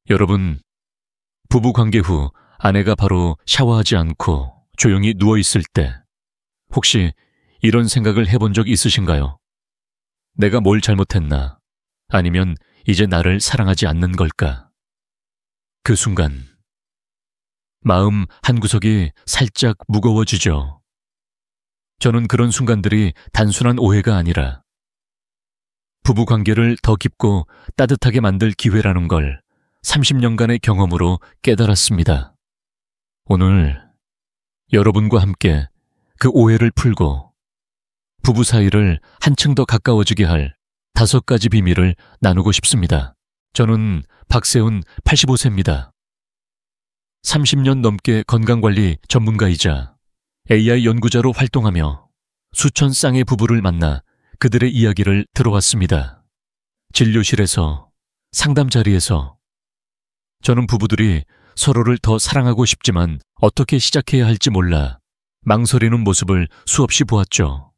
여러분, 부부 관계 후 아내가 바로 샤워하지 않고 조용히 누워있을 때 혹시 이런 생각을 해본 적 있으신가요? 내가 뭘 잘못했나? 아니면 이제 나를 사랑하지 않는 걸까? 그 순간 마음 한구석이 살짝 무거워지죠. 저는 그런 순간들이 단순한 오해가 아니라 부부 관계를 더 깊고 따뜻하게 만들 기회라는 걸 30년간의 경험으로 깨달았습니다. 오늘 여러분과 함께 그 오해를 풀고 부부 사이를 한층 더 가까워지게 할 5가지 비밀을 나누고 싶습니다. 저는 박세훈 85세입니다. 30년 넘게 건강관리 전문가이자 AI 연구자로 활동하며 수천 쌍의 부부를 만나 그들의 이야기를 들어왔습니다. 진료실에서, 상담 자리에서 저는 부부들이 서로를 더 사랑하고 싶지만 어떻게 시작해야 할지 몰라 망설이는 모습을 수없이 보았죠.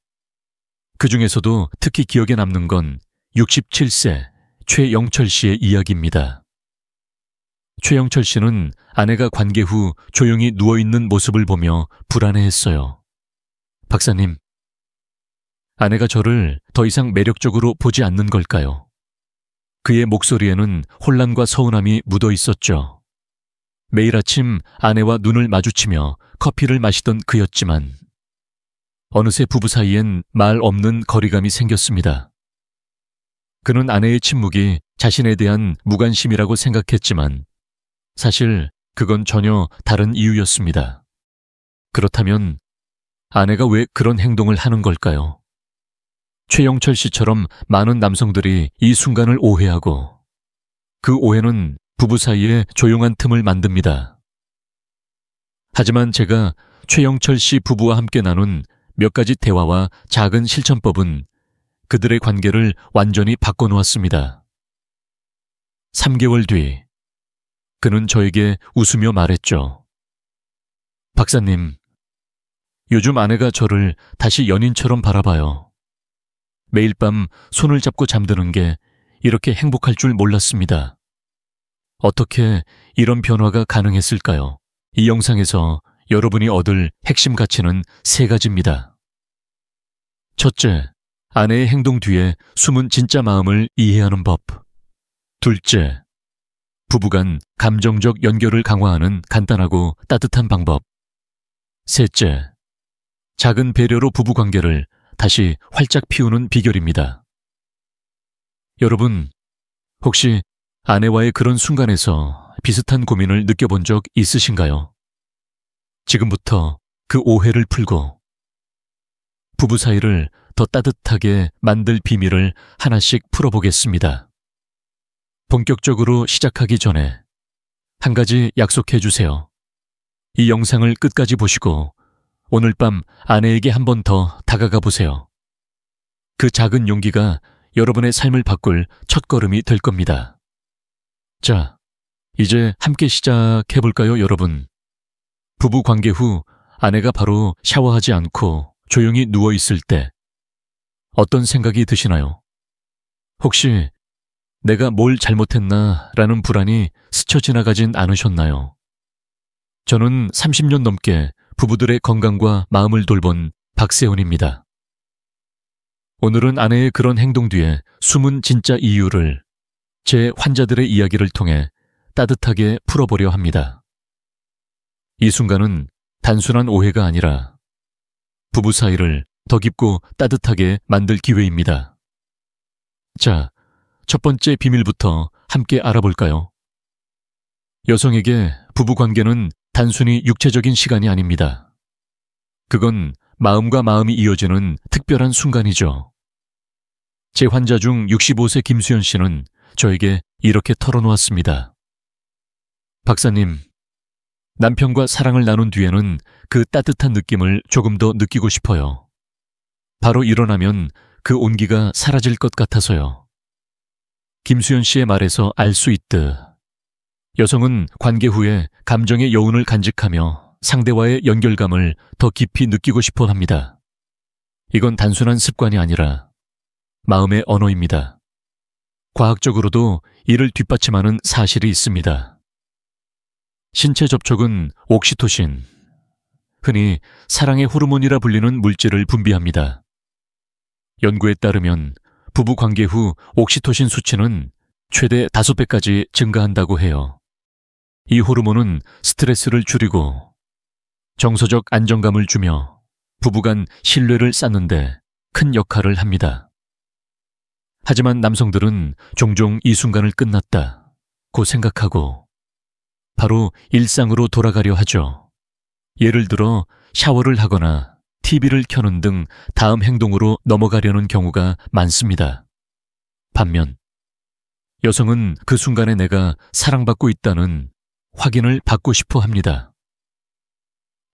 그 중에서도 특히 기억에 남는 건 67세 최영철 씨의 이야기입니다. 최영철 씨는 아내가 관계 후 조용히 누워있는 모습을 보며 불안해했어요. 박사님, 아내가 저를 더 이상 매력적으로 보지 않는 걸까요? 그의 목소리에는 혼란과 서운함이 묻어 있었죠. 매일 아침 아내와 눈을 마주치며 커피를 마시던 그였지만 어느새 부부 사이엔 말 없는 거리감이 생겼습니다. 그는 아내의 침묵이 자신에 대한 무관심이라고 생각했지만 사실 그건 전혀 다른 이유였습니다. 그렇다면 아내가 왜 그런 행동을 하는 걸까요? 최영철 씨처럼 많은 남성들이 이 순간을 오해하고 그 오해는 부부 사이에 조용한 틈을 만듭니다. 하지만 제가 최영철 씨 부부와 함께 나눈 몇 가지 대화와 작은 실천법은 그들의 관계를 완전히 바꿔놓았습니다. 3개월 뒤 그는 저에게 웃으며 말했죠. 박사님, 요즘 아내가 저를 다시 연인처럼 바라봐요. 매일 밤 손을 잡고 잠드는 게 이렇게 행복할 줄 몰랐습니다. 어떻게 이런 변화가 가능했을까요? 이 영상에서 여러분이 얻을 핵심 가치는 3가지입니다. 첫째, 아내의 행동 뒤에 숨은 진짜 마음을 이해하는 법. 둘째, 부부간 감정적 연결을 강화하는 간단하고 따뜻한 방법. 셋째, 작은 배려로 부부 관계를 다시 활짝 피우는 비결입니다. 여러분, 혹시 아내와의 그런 순간에서 비슷한 고민을 느껴본 적 있으신가요? 지금부터 그 오해를 풀고 부부 사이를 더 따뜻하게 만들 비밀을 하나씩 풀어보겠습니다. 본격적으로 시작하기 전에 한 가지 약속해 주세요. 이 영상을 끝까지 보시고 오늘 밤 아내에게 한 번 더 다가가 보세요. 그 작은 용기가 여러분의 삶을 바꿀 첫걸음이 될 겁니다. 자, 이제 함께 시작해 볼까요, 여러분? 부부 관계 후 아내가 바로 샤워하지 않고 조용히 누워 있을 때 어떤 생각이 드시나요? 혹시 내가 뭘 잘못했나 라는 불안이 스쳐 지나가진 않으셨나요? 저는 30년 넘게 부부들의 건강과 마음을 돌본 박세훈입니다. 오늘은 아내의 그런 행동 뒤에 숨은 진짜 이유를 제 환자들의 이야기를 통해 따뜻하게 풀어보려 합니다. 이 순간은 단순한 오해가 아니라 부부 사이를 더 깊고 따뜻하게 만들 기회입니다. 자, 첫 번째 비밀부터 함께 알아볼까요? 여성에게 부부 관계는 단순히 육체적인 시간이 아닙니다. 그건 마음과 마음이 이어지는 특별한 순간이죠. 제 환자 중 65세 김수연 씨는 저에게 이렇게 털어놓았습니다. 박사님, 남편과 사랑을 나눈 뒤에는 그 따뜻한 느낌을 조금 더 느끼고 싶어요. 바로 일어나면 그 온기가 사라질 것 같아서요. 김수연 씨의 말에서 알 수 있듯 여성은 관계 후에 감정의 여운을 간직하며 상대와의 연결감을 더 깊이 느끼고 싶어 합니다. 이건 단순한 습관이 아니라 마음의 언어입니다. 과학적으로도 이를 뒷받침하는 사실이 있습니다. 신체 접촉은 옥시토신, 흔히 사랑의 호르몬이라 불리는 물질을 분비합니다. 연구에 따르면 부부 관계 후 옥시토신 수치는 최대 5배까지 증가한다고 해요. 이 호르몬은 스트레스를 줄이고 정서적 안정감을 주며 부부간 신뢰를 쌓는데 큰 역할을 합니다. 하지만 남성들은 종종 이 순간을 끝났다고 생각하고 바로 일상으로 돌아가려 하죠. 예를 들어 샤워를 하거나 TV를 켜는 등 다음 행동으로 넘어가려는 경우가 많습니다. 반면 여성은 그 순간에 내가 사랑받고 있다는 확인을 받고 싶어 합니다.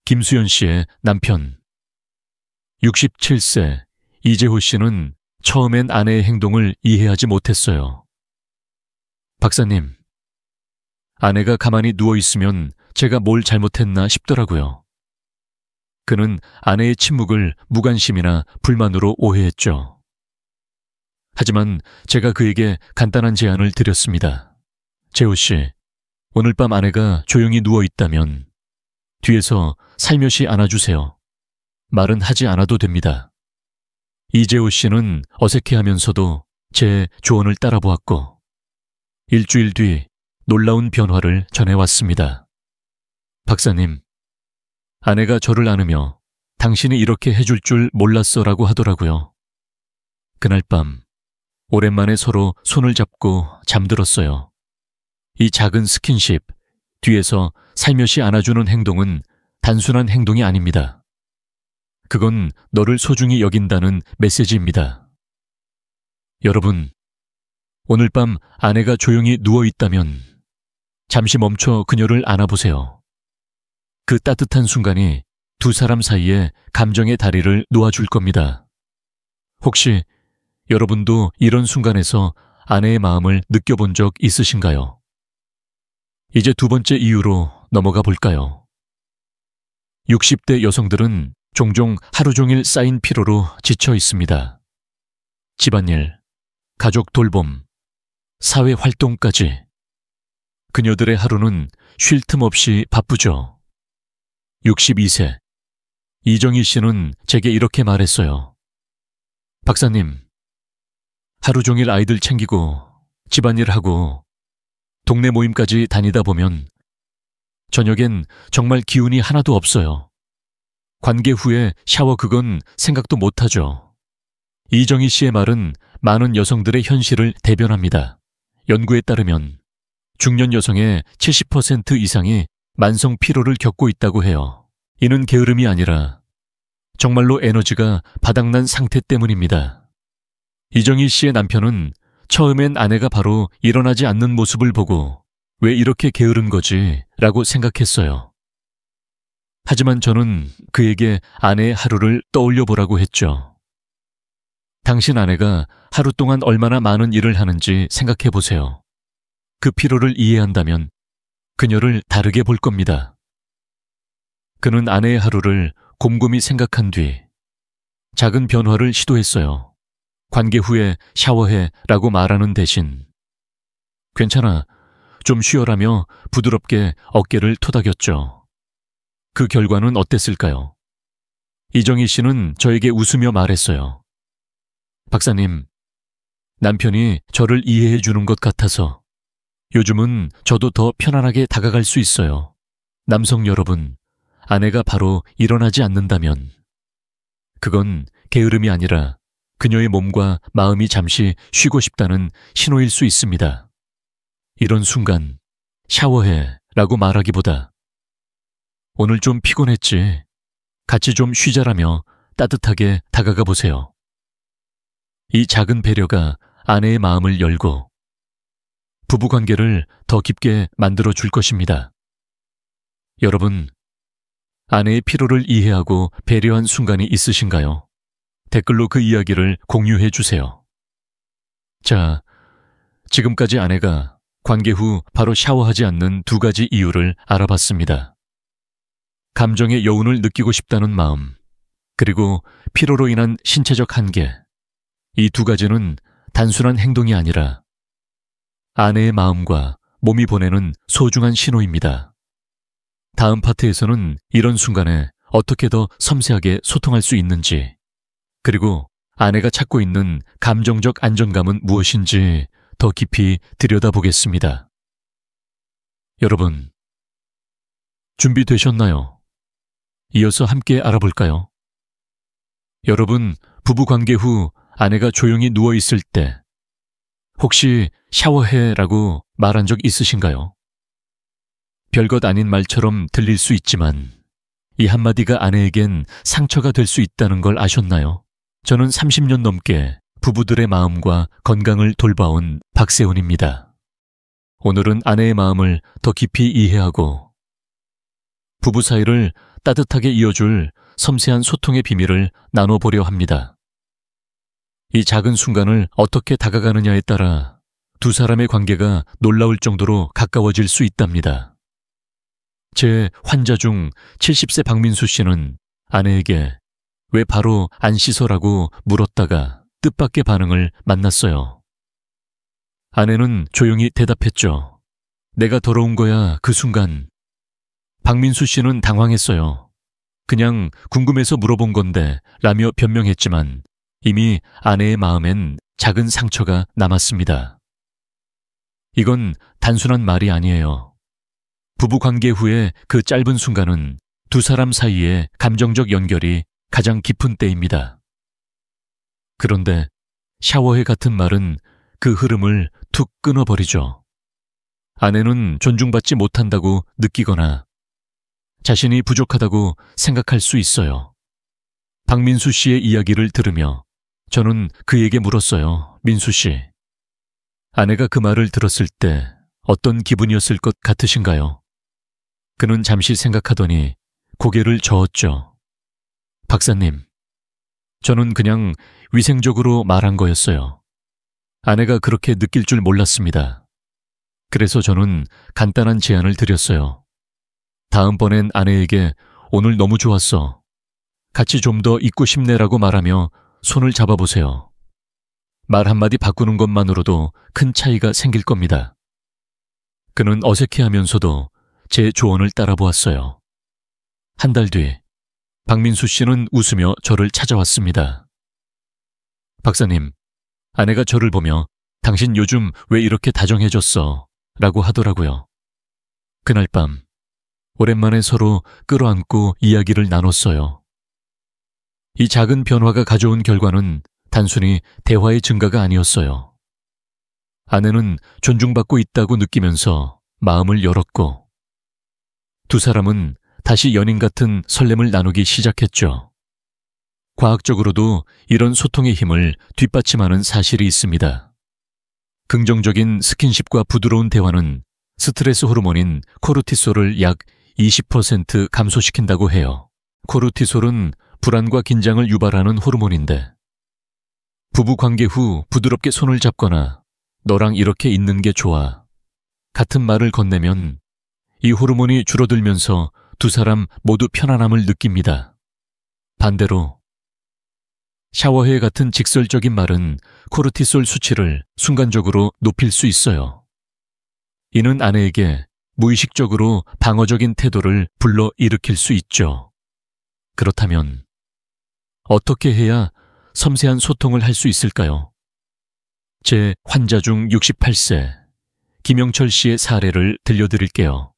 김수연 씨의 남편 67세 이재호 씨는 처음엔 아내의 행동을 이해하지 못했어요. 박사님, 아내가 가만히 누워있으면 제가 뭘 잘못했나 싶더라고요. 그는 아내의 침묵을 무관심이나 불만으로 오해했죠. 하지만 제가 그에게 간단한 제안을 드렸습니다. 재호 씨, 오늘 밤 아내가 조용히 누워있다면 뒤에서 살며시 안아주세요. 말은 하지 않아도 됩니다. 이재호 씨는 어색해하면서도 제 조언을 따라보았고 일주일 뒤 놀라운 변화를 전해왔습니다. 박사님, 아내가 저를 안으며 당신이 이렇게 해줄 줄 몰랐어라고 하더라고요. 그날 밤 오랜만에 서로 손을 잡고 잠들었어요. 이 작은 스킨십, 뒤에서 살며시 안아주는 행동은 단순한 행동이 아닙니다. 그건 너를 소중히 여긴다는 메시지입니다. 여러분, 오늘 밤 아내가 조용히 누워있다면 잠시 멈춰 그녀를 안아보세요. 그 따뜻한 순간이 두 사람 사이에 감정의 다리를 놓아줄 겁니다. 혹시 여러분도 이런 순간에서 아내의 마음을 느껴본 적 있으신가요? 이제 두 번째 이유로 넘어가 볼까요? 60대 여성들은 종종 하루 종일 쌓인 피로로 지쳐 있습니다. 집안일, 가족 돌봄, 사회 활동까지. 그녀들의 하루는 쉴 틈 없이 바쁘죠. 62세 이정희 씨는 제게 이렇게 말했어요. 박사님, 하루 종일 아이들 챙기고 집안일하고 동네 모임까지 다니다 보면 저녁엔 정말 기운이 하나도 없어요. 관계 후에 샤워 그건 생각도 못하죠. 이정희 씨의 말은 많은 여성들의 현실을 대변합니다. 연구에 따르면 중년 여성의 70% 이상이 만성 피로를 겪고 있다고 해요. 이는 게으름이 아니라 정말로 에너지가 바닥난 상태 때문입니다. 이정희 씨의 남편은 처음엔 아내가 바로 일어나지 않는 모습을 보고 왜 이렇게 게으른 거지? 라고 생각했어요. 하지만 저는 그에게 아내의 하루를 떠올려 보라고 했죠. 당신 아내가 하루 동안 얼마나 많은 일을 하는지 생각해 보세요. 그 피로를 이해한다면 그녀를 다르게 볼 겁니다. 그는 아내의 하루를 곰곰이 생각한 뒤 작은 변화를 시도했어요. 관계 후에 샤워해 라고 말하는 대신 괜찮아, 좀 쉬어라며 부드럽게 어깨를 토닥였죠. 그 결과는 어땠을까요? 이정희 씨는 저에게 웃으며 말했어요. 박사님, 남편이 저를 이해해 주는 것 같아서 요즘은 저도 더 편안하게 다가갈 수 있어요. 남성 여러분, 아내가 바로 일어나지 않는다면 그건 게으름이 아니라 그녀의 몸과 마음이 잠시 쉬고 싶다는 신호일 수 있습니다. 이런 순간 샤워해 라고 말하기보다 오늘 좀 피곤했지, 같이 좀 쉬자라며 따뜻하게 다가가 보세요. 이 작은 배려가 아내의 마음을 열고 부부관계를 더 깊게 만들어 줄 것입니다. 여러분, 아내의 피로를 이해하고 배려한 순간이 있으신가요? 댓글로 그 이야기를 공유해 주세요. 자, 지금까지 아내가 관계 후 바로 샤워하지 않는 2가지 이유를 알아봤습니다. 감정의 여운을 느끼고 싶다는 마음, 그리고 피로로 인한 신체적 한계. 이 2가지는 단순한 행동이 아니라 아내의 마음과 몸이 보내는 소중한 신호입니다. 다음 파트에서는 이런 순간에 어떻게 더 섬세하게 소통할 수 있는지, 그리고 아내가 찾고 있는 감정적 안정감은 무엇인지 더 깊이 들여다보겠습니다. 여러분, 준비되셨나요? 이어서 함께 알아볼까요? 여러분, 부부관계 후 아내가 조용히 누워있을 때 혹시 샤워해라고 말한 적 있으신가요? 별것 아닌 말처럼 들릴 수 있지만 이 한마디가 아내에겐 상처가 될 수 있다는 걸 아셨나요? 저는 30년 넘게 부부들의 마음과 건강을 돌봐온 박세훈입니다. 오늘은 아내의 마음을 더 깊이 이해하고 부부 사이를 따뜻하게 이어줄 섬세한 소통의 비밀을 나눠보려 합니다. 이 작은 순간을 어떻게 다가가느냐에 따라 두 사람의 관계가 놀라울 정도로 가까워질 수 있답니다. 제 환자 중 70세 박민수 씨는 아내에게 왜 바로 안 씻어라고 물었다가 뜻밖의 반응을 만났어요. 아내는 조용히 대답했죠. 내가 더러운 거야. 그 순간 박민수 씨는 당황했어요. 그냥 궁금해서 물어본 건데 라며 변명했지만 이미 아내의 마음엔 작은 상처가 남았습니다. 이건 단순한 말이 아니에요. 부부 관계 후에 그 짧은 순간은 두 사람 사이의 감정적 연결이 가장 깊은 때입니다. 그런데 샤워해 같은 말은 그 흐름을 툭 끊어버리죠. 아내는 존중받지 못한다고 느끼거나 자신이 부족하다고 생각할 수 있어요. 박민수 씨의 이야기를 들으며 저는 그에게 물었어요. 민수 씨, 아내가 그 말을 들었을 때 어떤 기분이었을 것 같으신가요? 그는 잠시 생각하더니 고개를 저었죠. 박사님, 저는 그냥 위생적으로 말한 거였어요. 아내가 그렇게 느낄 줄 몰랐습니다. 그래서 저는 간단한 제안을 드렸어요. 다음번엔 아내에게 오늘 너무 좋았어. 같이 좀 더 있고 싶네라고 말하며 손을 잡아보세요. 말 한마디 바꾸는 것만으로도 큰 차이가 생길 겁니다. 그는 어색해하면서도 제 조언을 따라보았어요. 한 달 뒤, 박민수 씨는 웃으며 저를 찾아왔습니다. 박사님, 아내가 저를 보며 당신 요즘 왜 이렇게 다정해졌어? 라고 하더라고요. 그날 밤, 오랜만에 서로 끌어안고 이야기를 나눴어요. 이 작은 변화가 가져온 결과는 단순히 대화의 증가가 아니었어요. 아내는 존중받고 있다고 느끼면서 마음을 열었고 두 사람은 다시 연인 같은 설렘을 나누기 시작했죠. 과학적으로도 이런 소통의 힘을 뒷받침하는 사실이 있습니다. 긍정적인 스킨십과 부드러운 대화는 스트레스 호르몬인 코르티솔을 약 20% 감소시킨다고 해요. 코르티솔은 불안과 긴장을 유발하는 호르몬인데 부부 관계 후 부드럽게 손을 잡거나 너랑 이렇게 있는 게 좋아 같은 말을 건네면 이 호르몬이 줄어들면서 두 사람 모두 편안함을 느낍니다. 반대로 샤워해 같은 직설적인 말은 코르티솔 수치를 순간적으로 높일 수 있어요. 이는 아내에게 무의식적으로 방어적인 태도를 불러일으킬 수 있죠. 그렇다면 어떻게 해야 섬세한 소통을 할 수 있을까요? 제 환자 중 68세 김영철 씨의 사례를 들려드릴게요.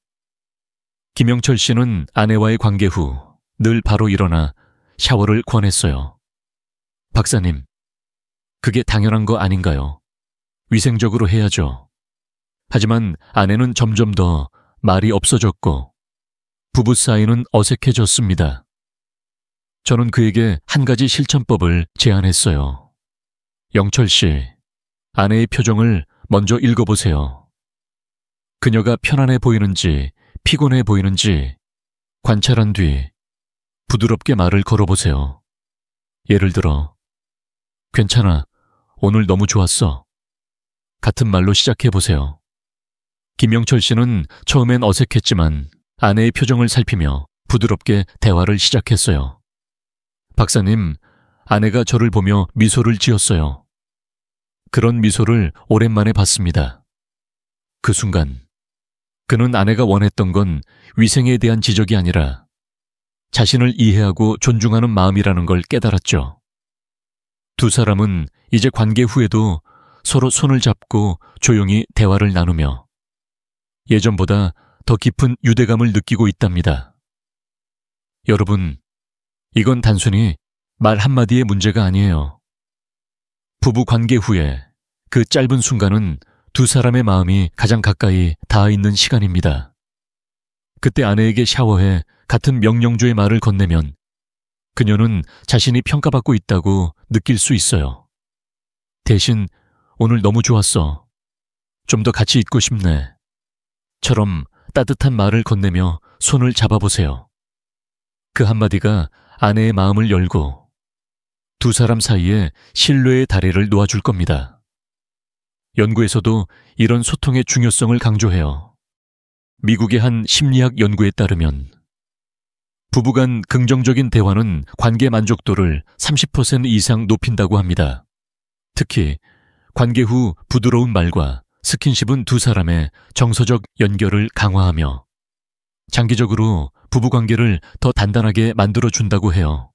김영철 씨는 아내와의 관계 후 늘 바로 일어나 샤워를 권했어요. 박사님, 그게 당연한 거 아닌가요? 위생적으로 해야죠. 하지만 아내는 점점 더 말이 없어졌고 부부 사이는 어색해졌습니다. 저는 그에게 한 가지 실천법을 제안했어요. 영철 씨, 아내의 표정을 먼저 읽어보세요. 그녀가 편안해 보이는지 피곤해 보이는지 관찰한 뒤 부드럽게 말을 걸어보세요. 예를 들어, 괜찮아, 오늘 너무 좋았어. 같은 말로 시작해보세요. 김영철 씨는 처음엔 어색했지만 아내의 표정을 살피며 부드럽게 대화를 시작했어요. 박사님, 아내가 저를 보며 미소를 지었어요. 그런 미소를 오랜만에 봤습니다. 그 순간 그는 아내가 원했던 건 위생에 대한 지적이 아니라 자신을 이해하고 존중하는 마음이라는 걸 깨달았죠. 두 사람은 이제 관계 후에도 서로 손을 잡고 조용히 대화를 나누며 예전보다 더 깊은 유대감을 느끼고 있답니다. 여러분, 이건 단순히 말 한마디의 문제가 아니에요. 부부 관계 후에 그 짧은 순간은 두 사람의 마음이 가장 가까이 닿아 있는 시간입니다. 그때 아내에게 샤워해 같은 명령조의 말을 건네면 그녀는 자신이 평가받고 있다고 느낄 수 있어요. 대신 오늘 너무 좋았어. 좀 더 같이 있고 싶네. 처럼 따뜻한 말을 건네며 손을 잡아보세요. 그 한마디가 아내의 마음을 열고 두 사람 사이에 신뢰의 다리를 놓아줄 겁니다. 연구에서도 이런 소통의 중요성을 강조해요. 미국의 한 심리학 연구에 따르면 부부간 긍정적인 대화는 관계 만족도를 30% 이상 높인다고 합니다. 특히 관계 후 부드러운 말과 스킨십은 두 사람의 정서적 연결을 강화하며 장기적으로 부부관계를 더 단단하게 만들어준다고 해요.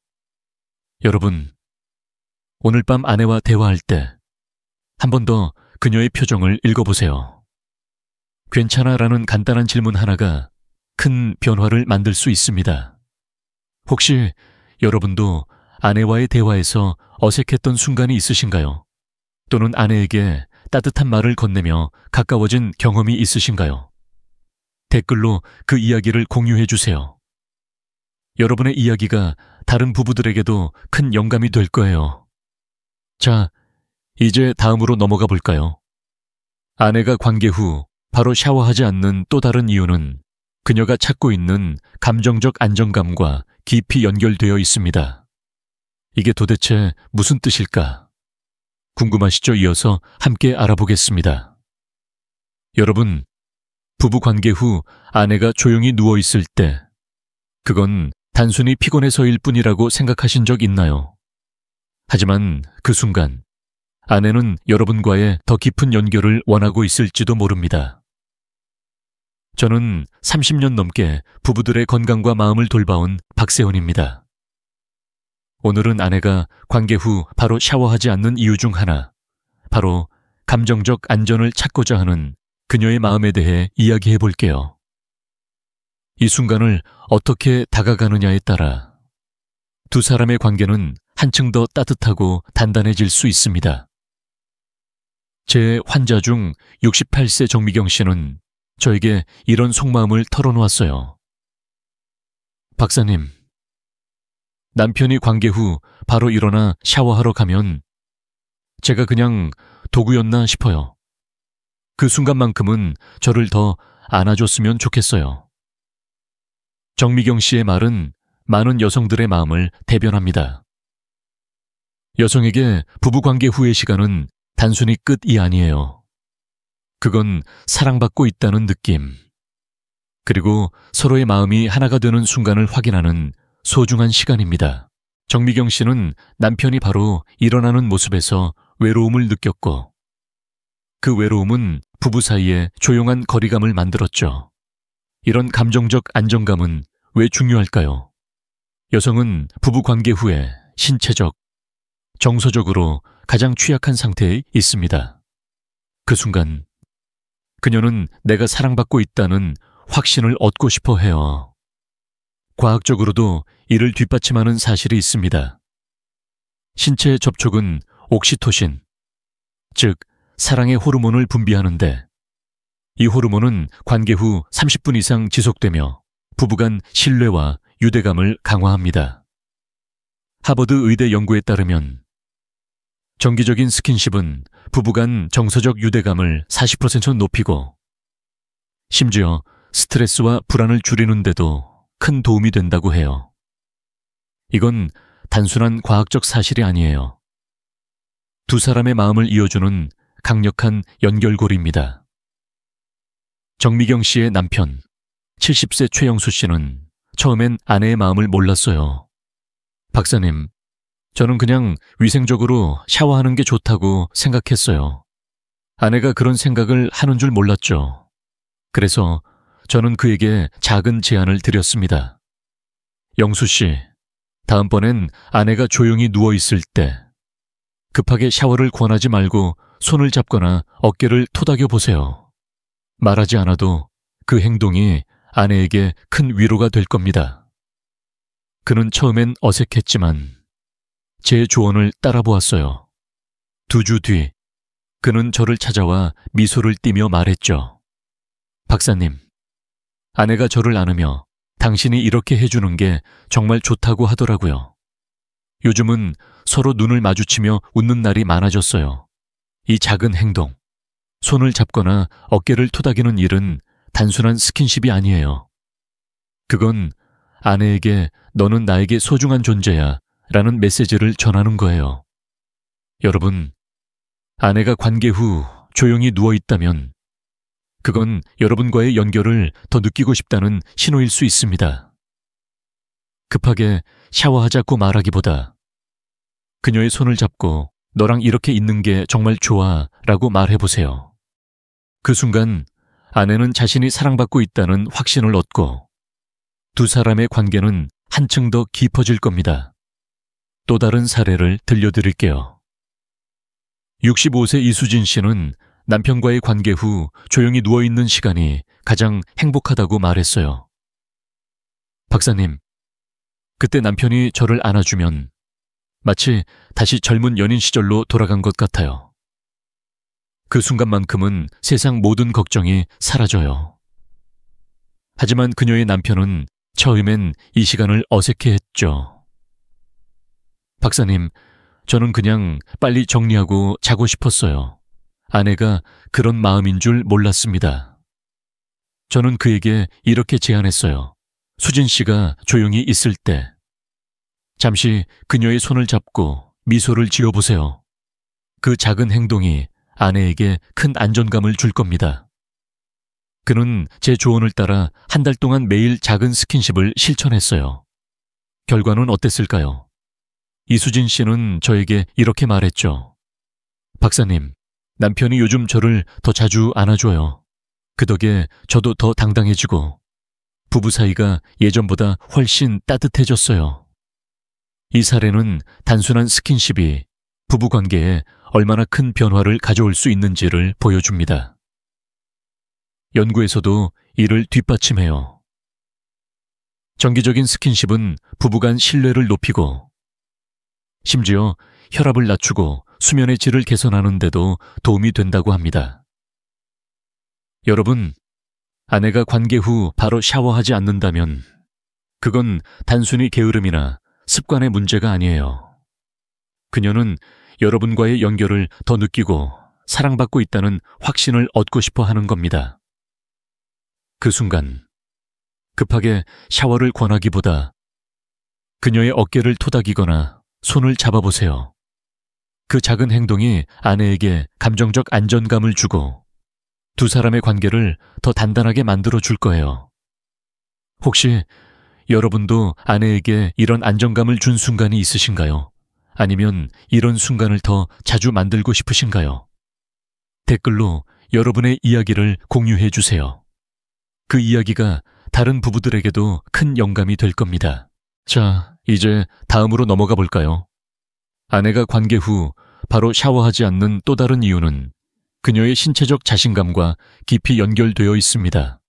여러분, 오늘 밤 아내와 대화할 때 한 번 더 그녀의 표정을 읽어보세요. 괜찮아? 라는 간단한 질문 하나가 큰 변화를 만들 수 있습니다. 혹시 여러분도 아내와의 대화에서 어색했던 순간이 있으신가요? 또는 아내에게 따뜻한 말을 건네며 가까워진 경험이 있으신가요? 댓글로 그 이야기를 공유해 주세요. 여러분의 이야기가 다른 부부들에게도 큰 영감이 될 거예요. 자, 이제 다음으로 넘어가 볼까요? 아내가 관계 후 바로 샤워하지 않는 또 다른 이유는 그녀가 찾고 있는 감정적 안정감과 깊이 연결되어 있습니다. 이게 도대체 무슨 뜻일까? 궁금하시죠? 이어서 함께 알아보겠습니다. 여러분, 부부 관계 후 아내가 조용히 누워 있을 때 그건 단순히 피곤해서일 뿐이라고 생각하신 적 있나요? 하지만 그 순간 아내는 여러분과의 더 깊은 연결을 원하고 있을지도 모릅니다. 저는 30년 넘게 부부들의 건강과 마음을 돌봐온 박세훈입니다. 오늘은 아내가 관계 후 바로 샤워하지 않는 이유 중 하나, 바로 감정적 안전을 찾고자 하는 그녀의 마음에 대해 이야기해 볼게요. 이 순간을 어떻게 다가가느냐에 따라 두 사람의 관계는 한층 더 따뜻하고 단단해질 수 있습니다. 제 환자 중 68세 정미경 씨는 저에게 이런 속마음을 털어놓았어요. 박사님, 남편이 관계 후 바로 일어나 샤워하러 가면 제가 그냥 도구였나 싶어요. 그 순간만큼은 저를 더 안아줬으면 좋겠어요. 정미경 씨의 말은 많은 여성들의 마음을 대변합니다. 여성에게 부부관계 후의 시간은 단순히 끝이 아니에요. 그건 사랑받고 있다는 느낌, 그리고 서로의 마음이 하나가 되는 순간을 확인하는 소중한 시간입니다. 정미경 씨는 남편이 바로 일어나는 모습에서 외로움을 느꼈고 그 외로움은 부부 사이에 조용한 거리감을 만들었죠. 이런 감정적 안정감은 왜 중요할까요? 여성은 부부 관계 후에 신체적, 정서적으로 가장 취약한 상태에 있습니다. 그 순간 그녀는 내가 사랑받고 있다는 확신을 얻고 싶어 해요. 과학적으로도 이를 뒷받침하는 사실이 있습니다. 신체 접촉은 옥시토신, 즉 사랑의 호르몬을 분비하는데 이 호르몬은 관계 후 30분 이상 지속되며 부부간 신뢰와 유대감을 강화합니다. 하버드 의대 연구에 따르면 정기적인 스킨십은 부부간 정서적 유대감을 40% 높이고 심지어 스트레스와 불안을 줄이는 데도 큰 도움이 된다고 해요. 이건 단순한 과학적 사실이 아니에요. 두 사람의 마음을 이어주는 강력한 연결고리입니다. 정미경 씨의 남편, 70세 최영수 씨는 처음엔 아내의 마음을 몰랐어요. 박사님, 저는 그냥 위생적으로 샤워하는 게 좋다고 생각했어요. 아내가 그런 생각을 하는 줄 몰랐죠. 그래서 저는 그에게 작은 제안을 드렸습니다. 영수 씨, 다음번엔 아내가 조용히 누워있을 때 급하게 샤워를 권하지 말고 손을 잡거나 어깨를 토닥여 보세요. 말하지 않아도 그 행동이 아내에게 큰 위로가 될 겁니다. 그는 처음엔 어색했지만 제 조언을 따라 보았어요. 2주 뒤, 그는 저를 찾아와 미소를 띠며 말했죠. 박사님, 아내가 저를 안으며 당신이 이렇게 해주는 게 정말 좋다고 하더라고요. 요즘은 서로 눈을 마주치며 웃는 날이 많아졌어요. 이 작은 행동, 손을 잡거나 어깨를 토닥이는 일은 단순한 스킨십이 아니에요. 그건 아내에게 너는 나에게 소중한 존재야 라는 메시지를 전하는 거예요. 여러분, 아내가 관계 후 조용히 누워있다면 그건 여러분과의 연결을 더 느끼고 싶다는 신호일 수 있습니다. 급하게 샤워하자고 말하기보다 그녀의 손을 잡고 너랑 이렇게 있는 게 정말 좋아 라고 말해보세요. 그 순간 아내는 자신이 사랑받고 있다는 확신을 얻고 두 사람의 관계는 한층 더 깊어질 겁니다. 또 다른 사례를 들려드릴게요. 65세 이수진 씨는 남편과의 관계 후 조용히 누워있는 시간이 가장 행복하다고 말했어요. 박사님, 그때 남편이 저를 안아주면 마치 다시 젊은 연인 시절로 돌아간 것 같아요. 그 순간만큼은 세상 모든 걱정이 사라져요. 하지만 그녀의 남편은 처음엔 이 시간을 어색해했죠. 박사님, 저는 그냥 빨리 정리하고 자고 싶었어요. 아내가 그런 마음인 줄 몰랐습니다. 저는 그에게 이렇게 제안했어요. 수진 씨가 조용히 있을 때 잠시 그녀의 손을 잡고 미소를 지어보세요. 그 작은 행동이 아내에게 큰 안정감을 줄 겁니다. 그는 제 조언을 따라 한 달 동안 매일 작은 스킨십을 실천했어요. 결과는 어땠을까요? 이수진 씨는 저에게 이렇게 말했죠. 박사님, 남편이 요즘 저를 더 자주 안아줘요. 그 덕에 저도 더 당당해지고 부부 사이가 예전보다 훨씬 따뜻해졌어요. 이 사례는 단순한 스킨십이 부부 관계에 얼마나 큰 변화를 가져올 수 있는지를 보여줍니다. 연구에서도 이를 뒷받침해요. 정기적인 스킨십은 부부간 신뢰를 높이고 심지어 혈압을 낮추고 수면의 질을 개선하는 데도 도움이 된다고 합니다. 여러분, 아내가 관계 후 바로 샤워하지 않는다면 그건 단순히 게으름이나 습관의 문제가 아니에요. 그녀는 여러분과의 연결을 더 느끼고 사랑받고 있다는 확신을 얻고 싶어 하는 겁니다. 그 순간 급하게 샤워를 권하기보다 그녀의 어깨를 토닥이거나 손을 잡아보세요. 그 작은 행동이 아내에게 감정적 안정감을 주고 두 사람의 관계를 더 단단하게 만들어 줄 거예요. 혹시 여러분도 아내에게 이런 안정감을 준 순간이 있으신가요? 아니면 이런 순간을 더 자주 만들고 싶으신가요? 댓글로 여러분의 이야기를 공유해 주세요. 그 이야기가 다른 부부들에게도 큰 영감이 될 겁니다. 자, 이제 다음으로 넘어가 볼까요? 아내가 관계 후 바로 샤워하지 않는 또 다른 이유는 그녀의 신체적 자신감과 깊이 연결되어 있습니다.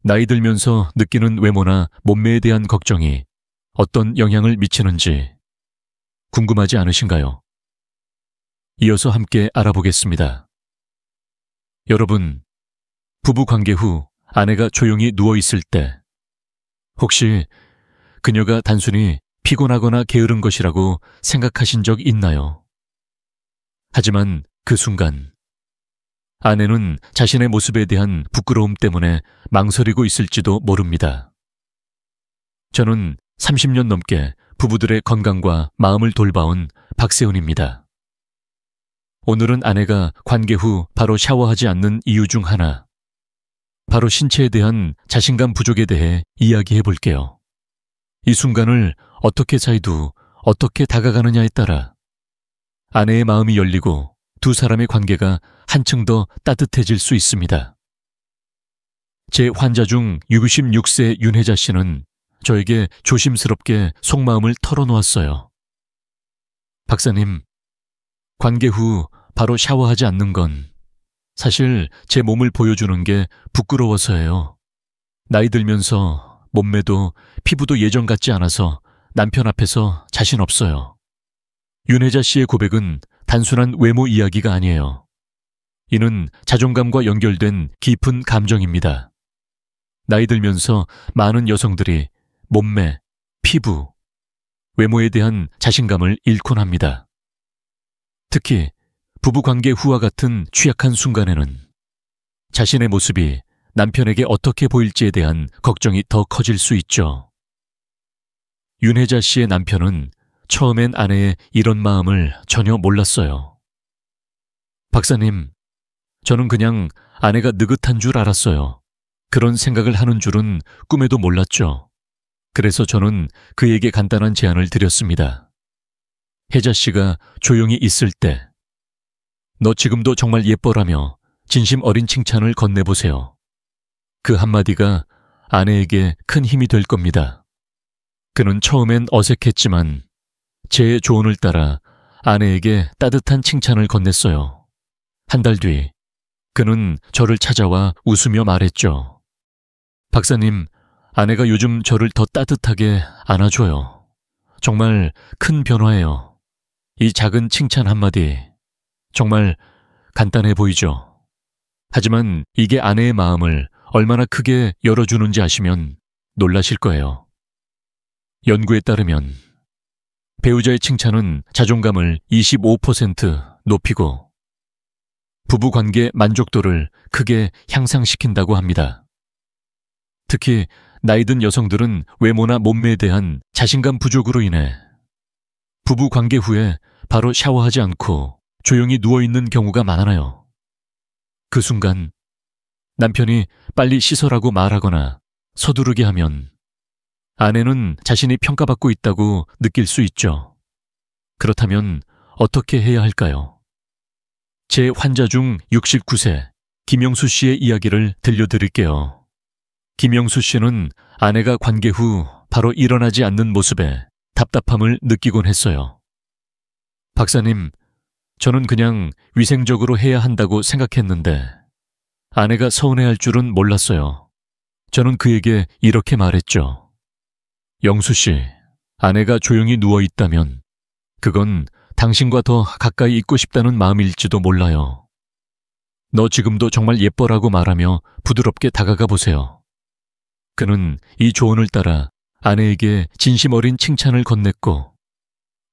나이 들면서 느끼는 외모나 몸매에 대한 걱정이 어떤 영향을 미치는지 궁금하지 않으신가요? 이어서 함께 알아보겠습니다. 여러분, 부부 관계 후 아내가 조용히 누워 있을 때 혹시 그녀가 단순히 피곤하거나 게으른 것이라고 생각하신 적 있나요? 하지만 그 순간 아내는 자신의 모습에 대한 부끄러움 때문에 망설이고 있을지도 모릅니다. 저는 30년 넘게 부부들의 건강과 마음을 돌봐온 박세훈입니다. 오늘은 아내가 관계 후 바로 샤워하지 않는 이유 중 하나, 바로 신체에 대한 자신감 부족에 대해 이야기해 볼게요. 이 순간을 어떻게 자이두 어떻게 다가가느냐에 따라 아내의 마음이 열리고 두 사람의 관계가 한층 더 따뜻해질 수 있습니다. 제 환자 중 66세 윤혜자 씨는 저에게 조심스럽게 속마음을 털어놓았어요. 박사님, 관계 후 바로 샤워하지 않는 건 사실 제 몸을 보여주는 게 부끄러워서예요. 나이 들면서 몸매도 피부도 예전 같지 않아서 남편 앞에서 자신 없어요. 윤혜자 씨의 고백은 단순한 외모 이야기가 아니에요. 이는 자존감과 연결된 깊은 감정입니다. 나이 들면서 많은 여성들이 몸매, 피부, 외모에 대한 자신감을 잃곤 합니다. 특히 부부관계 후와 같은 취약한 순간에는 자신의 모습이 남편에게 어떻게 보일지에 대한 걱정이 더 커질 수 있죠. 윤혜자 씨의 남편은 처음엔 아내의 이런 마음을 전혀 몰랐어요. 박사님, 저는 그냥 아내가 느긋한 줄 알았어요. 그런 생각을 하는 줄은 꿈에도 몰랐죠. 그래서 저는 그에게 간단한 제안을 드렸습니다. 혜자 씨가 조용히 있을 때, 너 지금도 정말 예뻐라며 진심 어린 칭찬을 건네보세요. 그 한마디가 아내에게 큰 힘이 될 겁니다. 그는 처음엔 어색했지만 제 조언을 따라 아내에게 따뜻한 칭찬을 건넸어요. 한 달 뒤, 그는 저를 찾아와 웃으며 말했죠. 박사님, 아내가 요즘 저를 더 따뜻하게 안아줘요. 정말 큰 변화예요. 이 작은 칭찬 한마디, 정말 간단해 보이죠? 하지만 이게 아내의 마음을 얼마나 크게 열어주는지 아시면 놀라실 거예요. 연구에 따르면 배우자의 칭찬은 자존감을 25% 높이고 부부관계 만족도를 크게 향상시킨다고 합니다. 특히 나이 든 여성들은 외모나 몸매에 대한 자신감 부족으로 인해 부부관계 후에 바로 샤워하지 않고 조용히 누워있는 경우가 많아요. 그 순간 남편이 빨리 씻어라고 말하거나 서두르게 하면 아내는 자신이 평가받고 있다고 느낄 수 있죠. 그렇다면 어떻게 해야 할까요? 제 환자 중 69세 김영수 씨의 이야기를 들려드릴게요. 김영수 씨는 아내가 관계 후 바로 일어나지 않는 모습에 답답함을 느끼곤 했어요. 박사님, 저는 그냥 위생적으로 해야 한다고 생각했는데 아내가 서운해할 줄은 몰랐어요. 저는 그에게 이렇게 말했죠. 영수 씨, 아내가 조용히 누워 있다면 그건 당신과 더 가까이 있고 싶다는 마음일지도 몰라요. 너 지금도 정말 예뻐라고 말하며 부드럽게 다가가 보세요. 그는 이 조언을 따라 아내에게 진심 어린 칭찬을 건넸고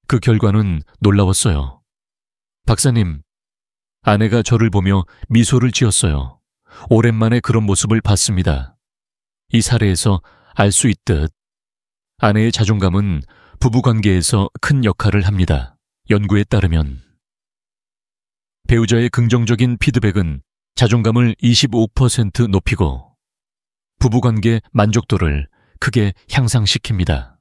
그 결과는 놀라웠어요. 박사님, 아내가 저를 보며 미소를 지었어요. 오랜만에 그런 모습을 봤습니다. 이 사례에서 알 수 있듯 아내의 자존감은 부부관계에서 큰 역할을 합니다. 연구에 따르면 배우자의 긍정적인 피드백은 자존감을 25% 높이고 부부관계 만족도를 크게 향상시킵니다.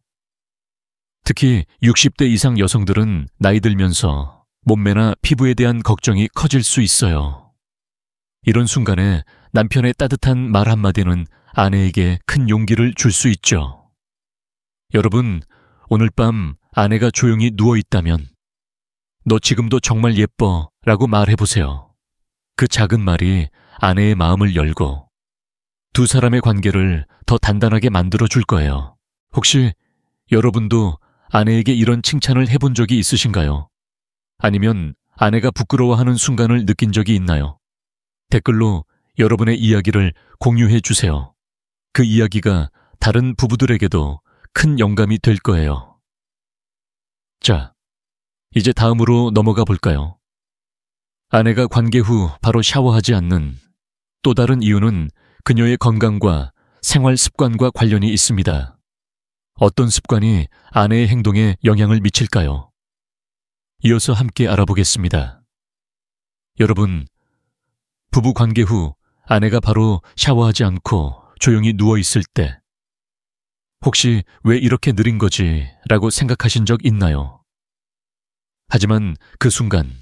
특히 60대 이상 여성들은 나이 들면서 몸매나 피부에 대한 걱정이 커질 수 있어요. 이런 순간에 남편의 따뜻한 말 한마디는 아내에게 큰 용기를 줄 수 있죠. 여러분, 오늘 밤 아내가 조용히 누워 있다면 너 지금도 정말 예뻐 라고 말해보세요. 그 작은 말이 아내의 마음을 열고 두 사람의 관계를 더 단단하게 만들어 줄 거예요. 혹시 여러분도 아내에게 이런 칭찬을 해본 적이 있으신가요? 아니면 아내가 부끄러워하는 순간을 느낀 적이 있나요? 댓글로 여러분의 이야기를 공유해 주세요. 그 이야기가 다른 부부들에게도 큰 영감이 될 거예요. 자, 이제 다음으로 넘어가 볼까요? 아내가 관계 후 바로 샤워하지 않는 또 다른 이유는 그녀의 건강과 생활 습관과 관련이 있습니다. 어떤 습관이 아내의 행동에 영향을 미칠까요? 이어서 함께 알아보겠습니다. 여러분, 부부 관계 후 아내가 바로 샤워하지 않고 조용히 누워 있을 때 혹시 왜 이렇게 느린 거지? 라고 생각하신 적 있나요? 하지만 그 순간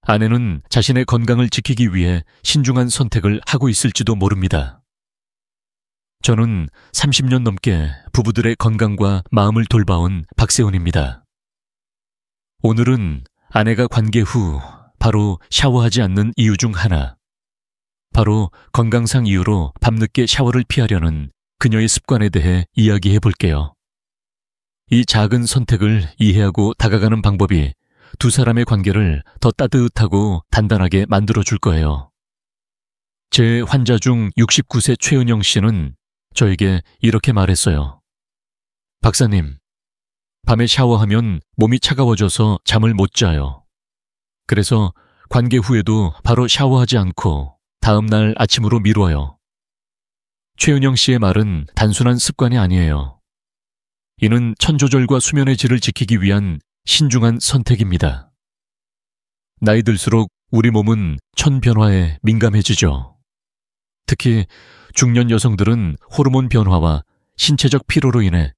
아내는 자신의 건강을 지키기 위해 신중한 선택을 하고 있을지도 모릅니다. 저는 30년 넘게 부부들의 건강과 마음을 돌봐온 박세훈입니다. 오늘은 아내가 관계 후 바로 샤워하지 않는 이유 중 하나, 바로 건강상 이유로 밤늦게 샤워를 피하려는 그녀의 습관에 대해 이야기해 볼게요. 이 작은 선택을 이해하고 다가가는 방법이 두 사람의 관계를 더 따뜻하고 단단하게 만들어줄 거예요. 제 환자 중 69세 최은영 씨는 저에게 이렇게 말했어요. 박사님, 밤에 샤워하면 몸이 차가워져서 잠을 못 자요. 그래서 관계 후에도 바로 샤워하지 않고 다음날 아침으로 미뤄요. 최은영 씨의 말은 단순한 습관이 아니에요. 이는 천조절과 수면의 질을 지키기 위한 신중한 선택입니다. 나이 들수록 우리 몸은 천 변화에 민감해지죠. 특히 중년 여성들은 호르몬 변화와 신체적 피로로 인해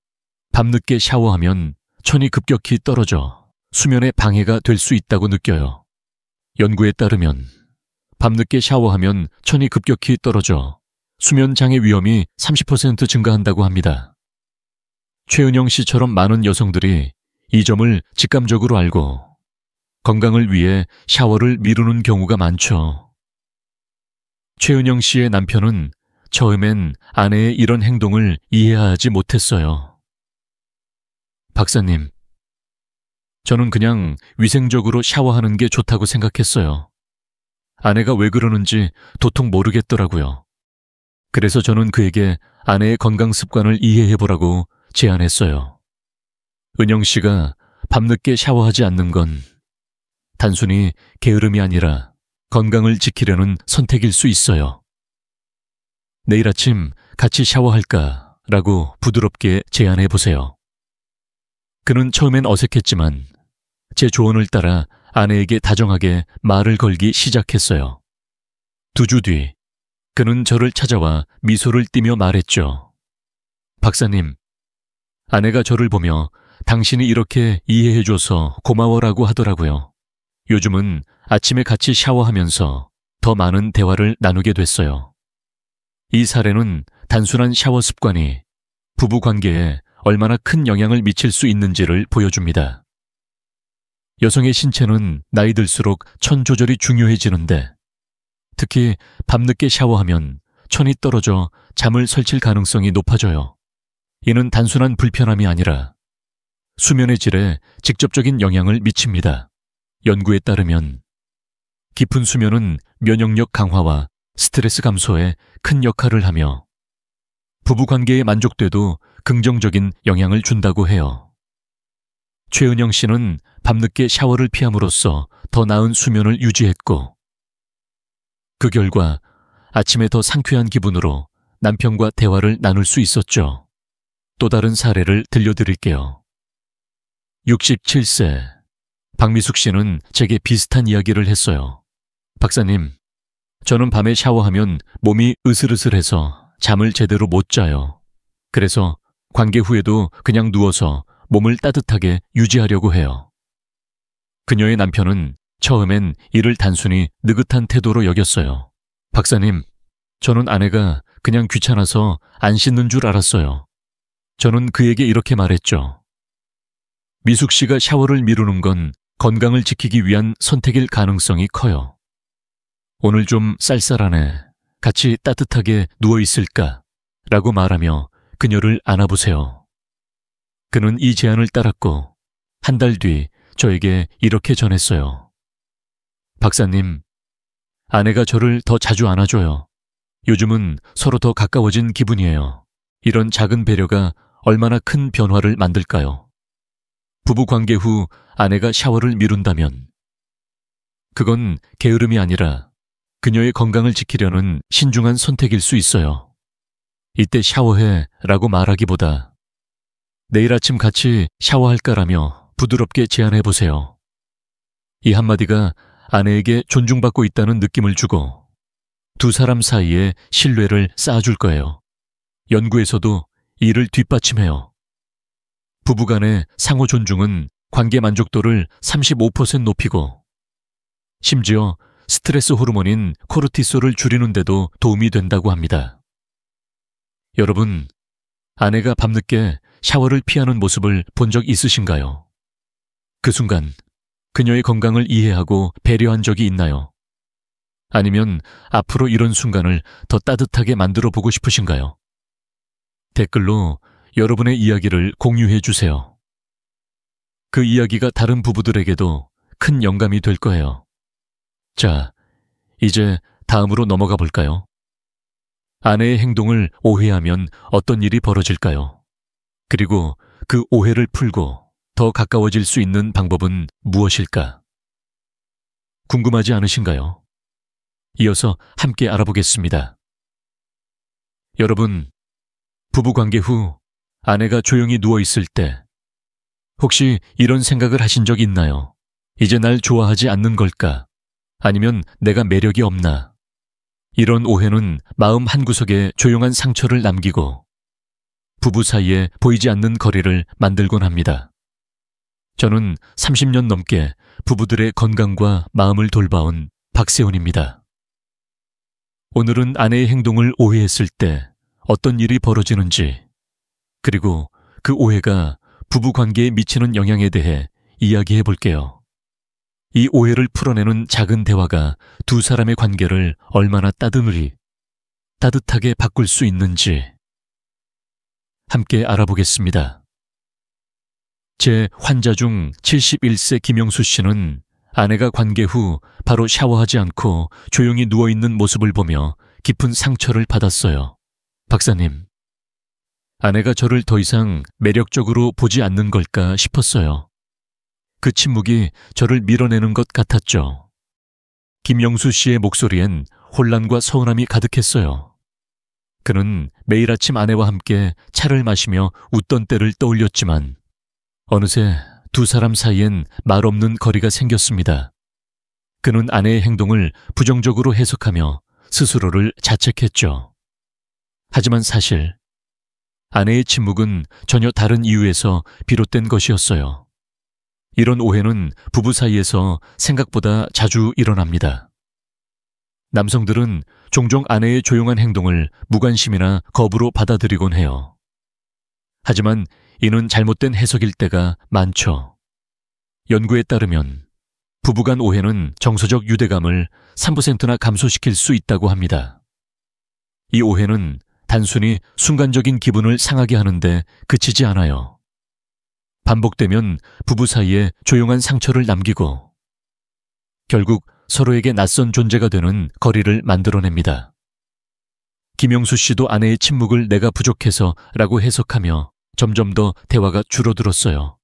밤늦게 샤워하면 천이 급격히 떨어져 수면에 방해가 될 수 있다고 느껴요. 연구에 따르면 밤늦게 샤워하면 천이 급격히 떨어져 수면 장애 위험이 30% 증가한다고 합니다. 최은영 씨처럼 많은 여성들이 이 점을 직감적으로 알고 건강을 위해 샤워를 미루는 경우가 많죠. 최은영 씨의 남편은 처음엔 아내의 이런 행동을 이해하지 못했어요. 박사님, 저는 그냥 위생적으로 샤워하는 게 좋다고 생각했어요. 아내가 왜 그러는지 도통 모르겠더라고요. 그래서 저는 그에게 아내의 건강 습관을 이해해보라고 제안했어요. 은영 씨가 밤늦게 샤워하지 않는 건 단순히 게으름이 아니라 건강을 지키려는 선택일 수 있어요. 내일 아침 같이 샤워할까? 라고 부드럽게 제안해보세요. 그는 처음엔 어색했지만 제 조언을 따라 아내에게 다정하게 말을 걸기 시작했어요. 2주 뒤, 그는 저를 찾아와 미소를 띠며 말했죠. 박사님, 아내가 저를 보며 당신이 이렇게 이해해줘서 고마워라고 하더라고요. 요즘은 아침에 같이 샤워하면서 더 많은 대화를 나누게 됐어요. 이 사례는 단순한 샤워 습관이 부부 관계에 얼마나 큰 영향을 미칠 수 있는지를 보여줍니다. 여성의 신체는 나이 들수록 천 조절이 중요해지는데 특히 밤늦게 샤워하면 천이 떨어져 잠을 설칠 가능성이 높아져요. 이는 단순한 불편함이 아니라 수면의 질에 직접적인 영향을 미칩니다. 연구에 따르면 깊은 수면은 면역력 강화와 스트레스 감소에 큰 역할을 하며 부부관계의 만족도에도 긍정적인 영향을 준다고 해요. 최은영 씨는 밤늦게 샤워를 피함으로써 더 나은 수면을 유지했고 그 결과 아침에 더 상쾌한 기분으로 남편과 대화를 나눌 수 있었죠. 또 다른 사례를 들려드릴게요. 67세 박미숙 씨는 제게 비슷한 이야기를 했어요. 박사님, 저는 밤에 샤워하면 몸이 으슬으슬해서 잠을 제대로 못 자요. 그래서 관계 후에도 그냥 누워서 몸을 따뜻하게 유지하려고 해요. 그녀의 남편은 처음엔 이를 단순히 느긋한 태도로 여겼어요. 박사님, 저는 아내가 그냥 귀찮아서 안 씻는 줄 알았어요. 저는 그에게 이렇게 말했죠. 미숙 씨가 샤워를 미루는 건 건강을 지키기 위한 선택일 가능성이 커요. 오늘 좀 쌀쌀하네. 같이 따뜻하게 누워있을까? 라고 말하며 그녀를 안아보세요. 그는 이 제안을 따랐고 한 달 뒤 저에게 이렇게 전했어요. 박사님, 아내가 저를 더 자주 안아줘요. 요즘은 서로 더 가까워진 기분이에요. 이런 작은 배려가 얼마나 큰 변화를 만들까요? 부부 관계 후 아내가 샤워를 미룬다면 그건 게으름이 아니라 그녀의 건강을 지키려는 신중한 선택일 수 있어요. 이때 샤워해 라고 말하기보다 내일 아침 같이 샤워할까라며 부드럽게 제안해보세요. 이 한마디가 아내에게 존중받고 있다는 느낌을 주고 두 사람 사이에 신뢰를 쌓아줄 거예요. 연구에서도 이를 뒷받침해요. 부부간의 상호 존중은 관계 만족도를 35% 높이고 심지어 스트레스 호르몬인 코르티솔을 줄이는 데도 도움이 된다고 합니다. 여러분, 아내가 밤늦게 샤워를 피하는 모습을 본 적 있으신가요? 그 순간 그녀의 건강을 이해하고 배려한 적이 있나요? 아니면 앞으로 이런 순간을 더 따뜻하게 만들어 보고 싶으신가요? 댓글로 여러분의 이야기를 공유해 주세요. 그 이야기가 다른 부부들에게도 큰 영감이 될 거예요. 자, 이제 다음으로 넘어가 볼까요? 아내의 행동을 오해하면 어떤 일이 벌어질까요? 그리고 그 오해를 풀고 더 가까워질 수 있는 방법은 무엇일까? 궁금하지 않으신가요? 이어서 함께 알아보겠습니다. 여러분, 부부관계 후 아내가 조용히 누워있을 때 혹시 이런 생각을 하신 적 있나요? 이제 날 좋아하지 않는 걸까? 아니면 내가 매력이 없나? 이런 오해는 마음 한구석에 조용한 상처를 남기고 부부 사이에 보이지 않는 거리를 만들곤 합니다. 저는 30년 넘게 부부들의 건강과 마음을 돌봐온 박세훈입니다. 오늘은 아내의 행동을 오해했을 때 어떤 일이 벌어지는지, 그리고 그 오해가 부부 관계에 미치는 영향에 대해 이야기해 볼게요. 이 오해를 풀어내는 작은 대화가 두 사람의 관계를 얼마나 따뜻하게 바꿀 수 있는지 함께 알아보겠습니다. 제 환자 중 71세 김영수 씨는 아내가 관계 후 바로 샤워하지 않고 조용히 누워있는 모습을 보며 깊은 상처를 받았어요. 박사님, 아내가 저를 더 이상 매력적으로 보지 않는 걸까 싶었어요. 그 침묵이 저를 밀어내는 것 같았죠. 김영수 씨의 목소리엔 혼란과 서운함이 가득했어요. 그는 매일 아침 아내와 함께 차를 마시며 웃던 때를 떠올렸지만 어느새 두 사람 사이엔 말 없는 거리가 생겼습니다. 그는 아내의 행동을 부정적으로 해석하며 스스로를 자책했죠. 하지만 사실 아내의 침묵은 전혀 다른 이유에서 비롯된 것이었어요. 이런 오해는 부부 사이에서 생각보다 자주 일어납니다. 남성들은 종종 아내의 조용한 행동을 무관심이나 거부로 받아들이곤 해요. 하지만 이는 잘못된 해석일 때가 많죠. 연구에 따르면 부부간 오해는 정서적 유대감을 3%나 감소시킬 수 있다고 합니다. 이 오해는 단순히 순간적인 기분을 상하게 하는데 그치지 않아요. 반복되면 부부 사이에 조용한 상처를 남기고 결국 서로에게 낯선 존재가 되는 거리를 만들어냅니다. 김영수 씨도 아내의 침묵을 내가 부족해서 라고 해석하며 점점 더 대화가 줄어들었어요.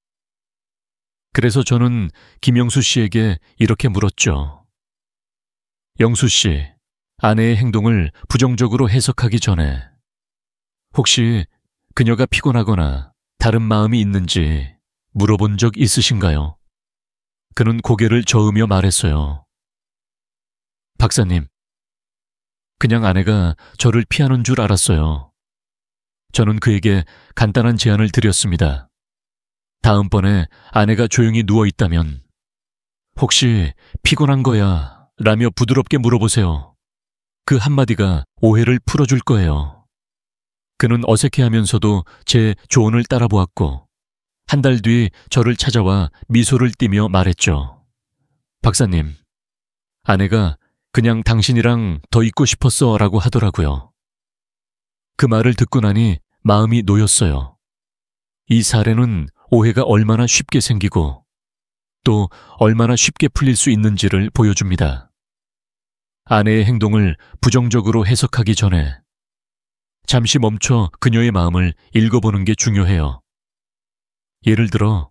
그래서 저는 김영수 씨에게 이렇게 물었죠. 영수 씨, 아내의 행동을 부정적으로 해석하기 전에 혹시 그녀가 피곤하거나 다른 마음이 있는지 물어본 적 있으신가요? 그는 고개를 저으며 말했어요. 박사님, 그냥 아내가 저를 피하는 줄 알았어요. 저는 그에게 간단한 제안을 드렸습니다. 다음번에 아내가 조용히 누워있다면 혹시 피곤한 거야? 라며 부드럽게 물어보세요. 그 한마디가 오해를 풀어줄 거예요. 그는 어색해하면서도 제 조언을 따라보았고 한 달 뒤 저를 찾아와 미소를 띠며 말했죠. 박사님, 아내가 그냥 당신이랑 더 있고 싶었어 라고 하더라고요. 그 말을 듣고 나니 마음이 놓였어요. 이 사례는 오해가 얼마나 쉽게 생기고 또 얼마나 쉽게 풀릴 수 있는지를 보여줍니다. 아내의 행동을 부정적으로 해석하기 전에 잠시 멈춰 그녀의 마음을 읽어보는 게 중요해요. 예를 들어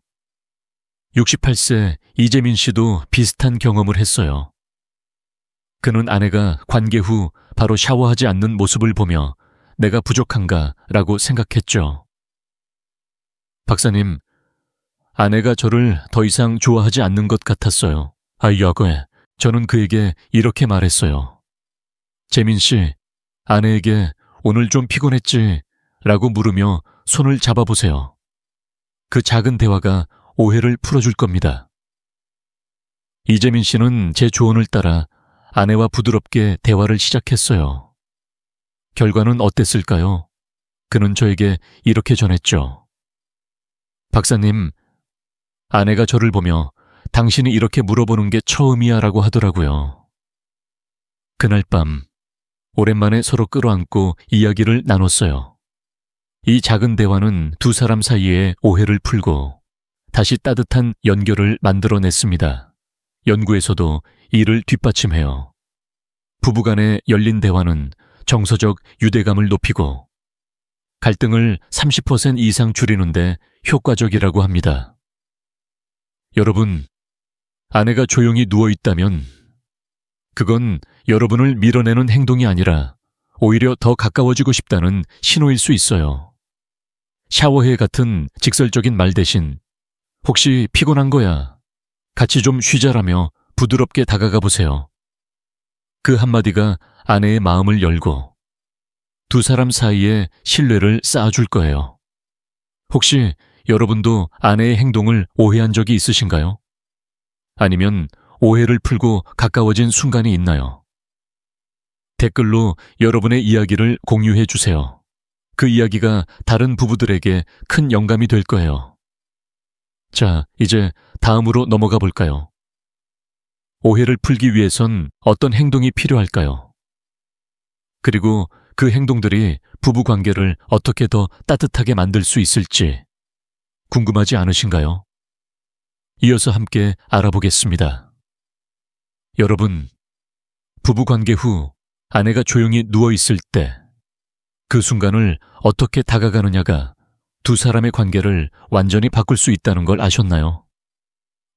68세 이재민 씨도 비슷한 경험을 했어요. 그는 아내가 관계 후 바로 샤워하지 않는 모습을 보며 내가 부족한가 라고 생각했죠. 박사님, 아내가 저를 더 이상 좋아하지 않는 것 같았어요. 여거에 저는 그에게 이렇게 말했어요. 재민 씨, 아내에게 오늘 좀 피곤했지? 라고 물으며 손을 잡아보세요. 그 작은 대화가 오해를 풀어줄 겁니다. 이재민 씨는 제 조언을 따라 아내와 부드럽게 대화를 시작했어요. 결과는 어땠을까요? 그는 저에게 이렇게 전했죠. 박사님, 아내가 저를 보며 당신이 이렇게 물어보는 게 처음이야 라고 하더라고요. 그날 밤 오랜만에 서로 끌어안고 이야기를 나눴어요. 이 작은 대화는 두 사람 사이의 오해를 풀고 다시 따뜻한 연결을 만들어냈습니다. 연구에서도 이를 뒷받침해요. 부부간의 열린 대화는 정서적 유대감을 높이고 갈등을 30% 이상 줄이는데 효과적이라고 합니다. 여러분, 아내가 조용히 누워있다면 그건 여러분을 밀어내는 행동이 아니라 오히려 더 가까워지고 싶다는 신호일 수 있어요. 샤워해 같은 직설적인 말 대신 혹시 피곤한 거야? 같이 좀 쉬자라며 부드럽게 다가가 보세요. 그 한마디가 아내의 마음을 열고 두 사람 사이에 신뢰를 쌓아줄 거예요. 혹시 여러분도 아내의 행동을 오해한 적이 있으신가요? 아니면 오해를 풀고 가까워진 순간이 있나요? 댓글로 여러분의 이야기를 공유해 주세요. 그 이야기가 다른 부부들에게 큰 영감이 될 거예요. 자, 이제 다음으로 넘어가 볼까요? 오해를 풀기 위해선 어떤 행동이 필요할까요? 그리고 그 행동들이 부부 관계를 어떻게 더 따뜻하게 만들 수 있을지 궁금하지 않으신가요? 이어서 함께 알아보겠습니다. 여러분, 부부 관계 후 아내가 조용히 누워 있을 때 그 순간을 어떻게 다가가느냐가 두 사람의 관계를 완전히 바꿀 수 있다는 걸 아셨나요?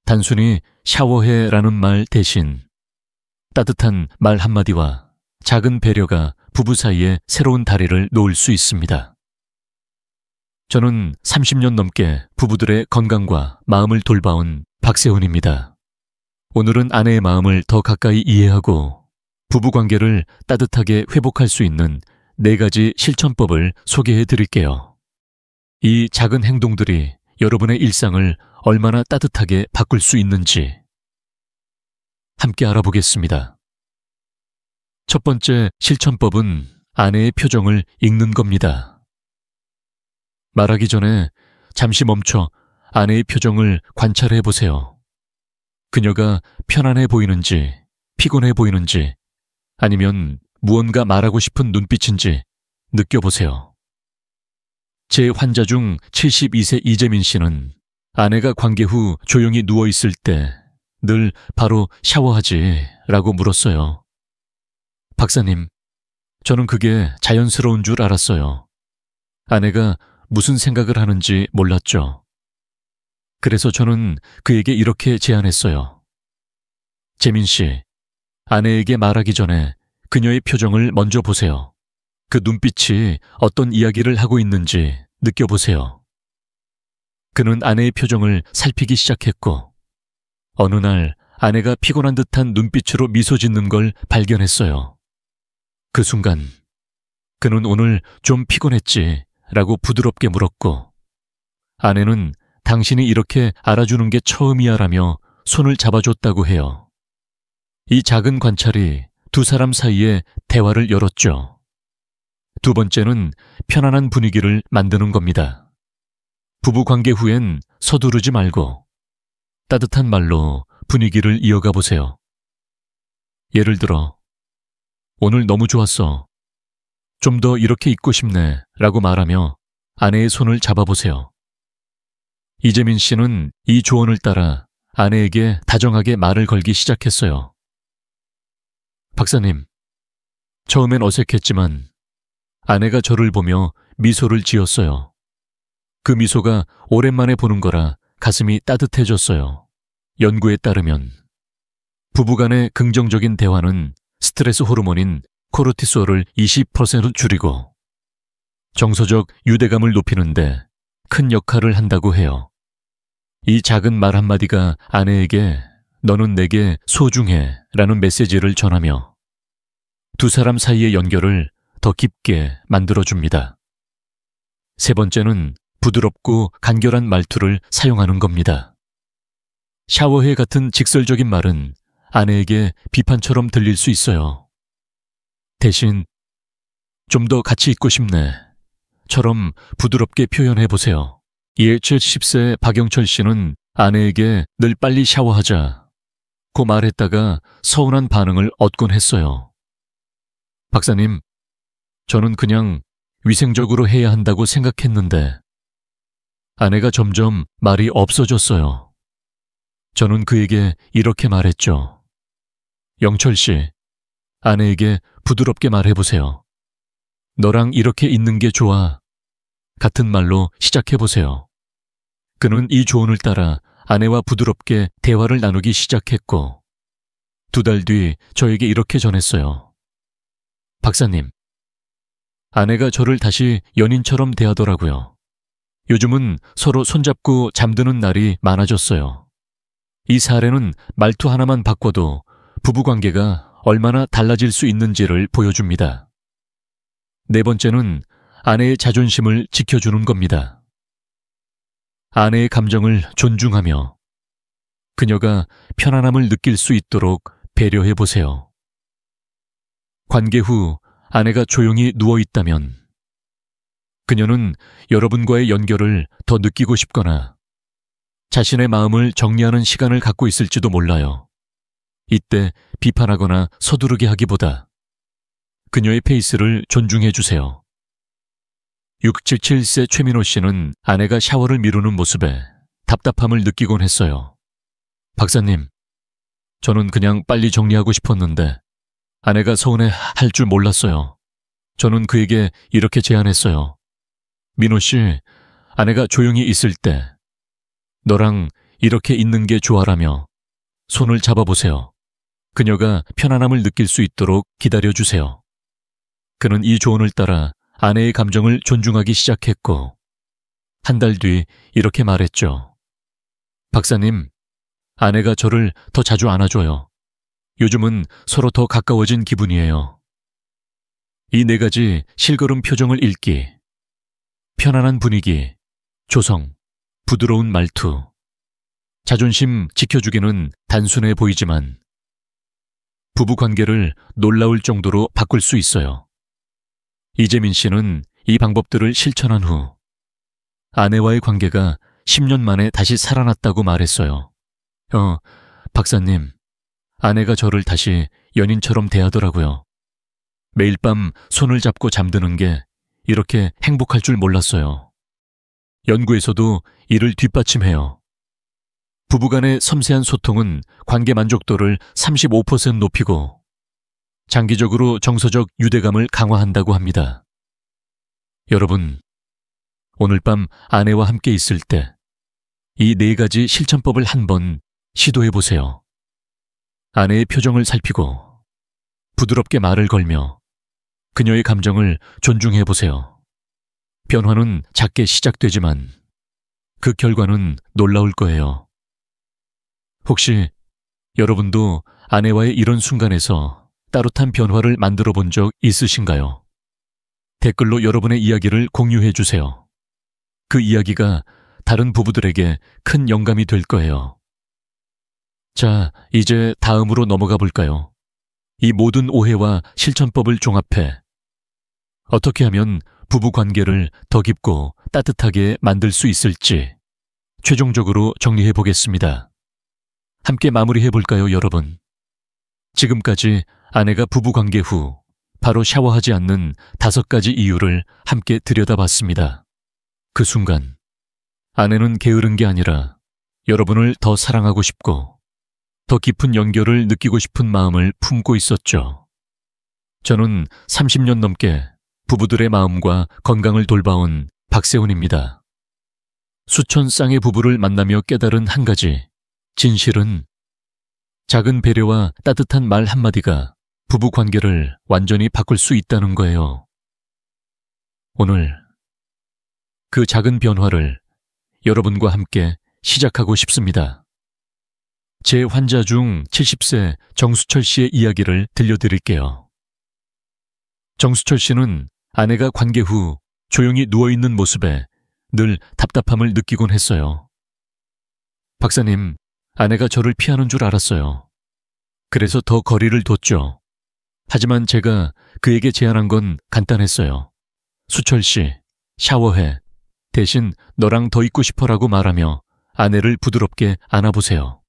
단순히 샤워해라는 말 대신 따뜻한 말 한마디와 작은 배려가 부부 사이에 새로운 다리를 놓을 수 있습니다. 저는 30년 넘게 부부들의 건강과 마음을 돌봐온 박세훈입니다. 오늘은 아내의 마음을 더 가까이 이해하고 부부 관계를 따뜻하게 회복할 수 있는 4가지 실천법을 소개해 드릴게요. 이 작은 행동들이 여러분의 일상을 얼마나 따뜻하게 바꿀 수 있는지 함께 알아보겠습니다. 첫 번째 실천법은 아내의 표정을 읽는 겁니다. 말하기 전에 잠시 멈춰 아내의 표정을 관찰해 보세요. 그녀가 편안해 보이는지, 피곤해 보이는지, 아니면 무언가 말하고 싶은 눈빛인지 느껴보세요. 제 환자 중 72세 이재민 씨는 아내가 관계 후 조용히 누워있을 때 늘 바로 샤워하지 라고 물었어요. 박사님, 저는 그게 자연스러운 줄 알았어요. 아내가 무슨 생각을 하는지 몰랐죠. 그래서 저는 그에게 이렇게 제안했어요. 재민 씨, 아내에게 말하기 전에 그녀의 표정을 먼저 보세요. 그 눈빛이 어떤 이야기를 하고 있는지 느껴보세요. 그는 아내의 표정을 살피기 시작했고 어느 날 아내가 피곤한 듯한 눈빛으로 미소 짓는 걸 발견했어요. 그 순간 그는 오늘 좀 피곤했지 라고 부드럽게 물었고 아내는 당신이 이렇게 알아주는 게 처음이야 라며 손을 잡아줬다고 해요. 이 작은 관찰이 두 사람 사이에 대화를 열었죠. 두 번째는 편안한 분위기를 만드는 겁니다. 부부 관계 후엔 서두르지 말고 따뜻한 말로 분위기를 이어가 보세요. 예를 들어, 오늘 너무 좋았어. 좀 더 이렇게 있고 싶네 라고 말하며 아내의 손을 잡아보세요. 이재민 씨는 이 조언을 따라 아내에게 다정하게 말을 걸기 시작했어요. 박사님, 처음엔 어색했지만 아내가 저를 보며 미소를 지었어요. 그 미소가 오랜만에 보는 거라 가슴이 따뜻해졌어요. 연구에 따르면 부부간의 긍정적인 대화는 스트레스 호르몬인 코르티솔을 20% 줄이고 정서적 유대감을 높이는데 큰 역할을 한다고 해요. 이 작은 말 한마디가 아내에게 너는 내게 소중해 라는 메시지를 전하며 두 사람 사이의 연결을 더 깊게 만들어줍니다. 세 번째는 부드럽고 간결한 말투를 사용하는 겁니다. 샤워해 같은 직설적인 말은 아내에게 비판처럼 들릴 수 있어요. 대신 좀 더 같이 있고 싶네. 처럼 부드럽게 표현해 보세요. 이에 70세 박영철 씨는 아내에게 늘 빨리 샤워하자 고 말했다가 서운한 반응을 얻곤 했어요. 박사님, 저는 그냥 위생적으로 해야 한다고 생각했는데 아내가 점점 말이 없어졌어요. 저는 그에게 이렇게 말했죠. 영철 씨, 아내에게 부드럽게 말해보세요. 너랑 이렇게 있는 게 좋아. 같은 말로 시작해보세요. 그는 이 조언을 따라 아내와 부드럽게 대화를 나누기 시작했고 2달 뒤 저에게 이렇게 전했어요. 박사님, 아내가 저를 다시 연인처럼 대하더라고요. 요즘은 서로 손잡고 잠드는 날이 많아졌어요. 이 사례는 말투 하나만 바꿔도 부부관계가 얼마나 달라질 수 있는지를 보여줍니다. 4번째는 아내의 자존심을 지켜주는 겁니다. 아내의 감정을 존중하며 그녀가 편안함을 느낄 수 있도록 배려해 보세요. 관계 후 아내가 조용히 누워 있다면 그녀는 여러분과의 연결을 더 느끼고 싶거나 자신의 마음을 정리하는 시간을 갖고 있을지도 몰라요. 이때 비판하거나 서두르게 하기보다 그녀의 페이스를 존중해 주세요. 67세 최민호 씨는 아내가 샤워를 미루는 모습에 답답함을 느끼곤 했어요. 박사님, 저는 그냥 빨리 정리하고 싶었는데 아내가 서운해 할 줄 몰랐어요. 저는 그에게 이렇게 제안했어요. 민호 씨, 아내가 조용히 있을 때 너랑 이렇게 있는 게 좋아라며 손을 잡아보세요. 그녀가 편안함을 느낄 수 있도록 기다려주세요. 그는 이 조언을 따라 아내의 감정을 존중하기 시작했고 1달 뒤 이렇게 말했죠. 박사님, 아내가 저를 더 자주 안아줘요. 요즘은 서로 더 가까워진 기분이에요. 이 4가지 실걸음 표정을 읽기, 편안한 분위기, 조성, 부드러운 말투, 자존심 지켜주기는 단순해 보이지만 부부 관계를 놀라울 정도로 바꿀 수 있어요. 이재민 씨는 이 방법들을 실천한 후 아내와의 관계가 10년 만에 다시 살아났다고 말했어요. 박사님, 아내가 저를 다시 연인처럼 대하더라고요. 매일 밤 손을 잡고 잠드는 게 이렇게 행복할 줄 몰랐어요. 연구에서도 이를 뒷받침해요. 부부간의 섬세한 소통은 관계 만족도를 35% 높이고 장기적으로 정서적 유대감을 강화한다고 합니다. 여러분, 오늘 밤 아내와 함께 있을 때 이 4가지 실천법을 한번 시도해 보세요. 아내의 표정을 살피고 부드럽게 말을 걸며 그녀의 감정을 존중해 보세요. 변화는 작게 시작되지만 그 결과는 놀라울 거예요. 혹시 여러분도 아내와의 이런 순간에서 따뜻한 변화를 만들어 본 적 있으신가요? 댓글로 여러분의 이야기를 공유해 주세요. 그 이야기가 다른 부부들에게 큰 영감이 될 거예요. 자, 이제 다음으로 넘어가 볼까요? 이 모든 오해와 실천법을 종합해 어떻게 하면 부부 관계를 더 깊고 따뜻하게 만들 수 있을지 최종적으로 정리해 보겠습니다. 함께 마무리해 볼까요, 여러분? 지금까지 아내가 부부 관계 후 바로 샤워하지 않는 5가지 이유를 함께 들여다봤습니다. 그 순간 아내는 게으른 게 아니라 여러분을 더 사랑하고 싶고 더 깊은 연결을 느끼고 싶은 마음을 품고 있었죠. 저는 30년 넘게 부부들의 마음과 건강을 돌봐온 박세훈입니다. 수천 쌍의 부부를 만나며 깨달은 한 가지 진실은 작은 배려와 따뜻한 말 한마디가 부부 관계를 완전히 바꿀 수 있다는 거예요. 오늘 그 작은 변화를 여러분과 함께 시작하고 싶습니다. 제 환자 중 70세 정수철 씨의 이야기를 들려드릴게요. 정수철 씨는 아내가 관계 후 조용히 누워있는 모습에 늘 답답함을 느끼곤 했어요. 박사님, 아내가 저를 피하는 줄 알았어요. 그래서 더 거리를 뒀죠. 하지만 제가 그에게 제안한 건 간단했어요. 수철 씨, 샤워해. 대신 너랑 더 있고 싶어라고 말하며 아내를 부드럽게 안아보세요.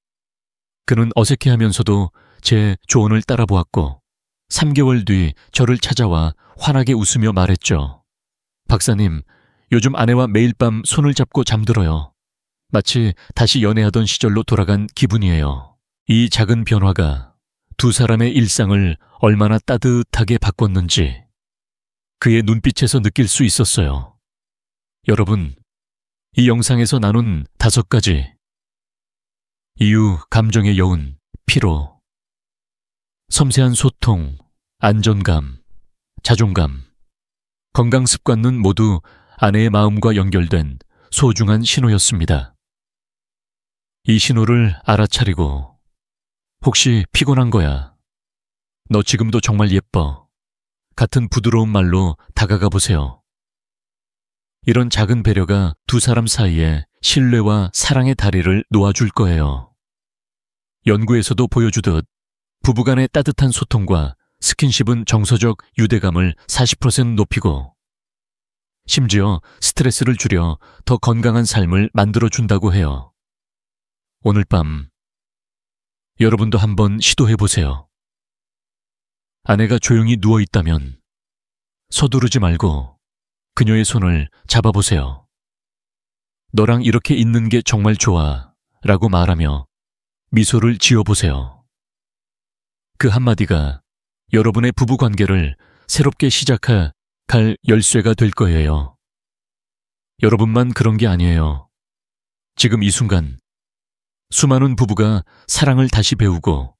그는 어색해하면서도 제 조언을 따라보았고 3개월 뒤 저를 찾아와 환하게 웃으며 말했죠. 박사님, 요즘 아내와 매일 밤 손을 잡고 잠들어요. 마치 다시 연애하던 시절로 돌아간 기분이에요. 이 작은 변화가 두 사람의 일상을 얼마나 따뜻하게 바꿨는지 그의 눈빛에서 느낄 수 있었어요. 여러분, 이 영상에서 나눈 5가지 이유, 감정의 여운, 피로, 섬세한 소통, 안정감, 자존감, 건강 습관은 모두 아내의 마음과 연결된 소중한 신호였습니다. 이 신호를 알아차리고 혹시 피곤한 거야. 너 지금도 정말 예뻐. 같은 부드러운 말로 다가가 보세요. 이런 작은 배려가 두 사람 사이에 신뢰와 사랑의 다리를 놓아줄 거예요. 연구에서도 보여주듯 부부간의 따뜻한 소통과 스킨십은 정서적 유대감을 40% 높이고 심지어 스트레스를 줄여 더 건강한 삶을 만들어준다고 해요. 오늘 밤 여러분도 한번 시도해보세요. 아내가 조용히 누워있다면 서두르지 말고 그녀의 손을 잡아보세요. 너랑 이렇게 있는 게 정말 좋아 라고 말하며 미소를 지어보세요. 그 한마디가 여러분의 부부관계를 새롭게 시작할 열쇠가 될 거예요. 여러분만 그런 게 아니에요. 지금 이 순간 수많은 부부가 사랑을 다시 배우고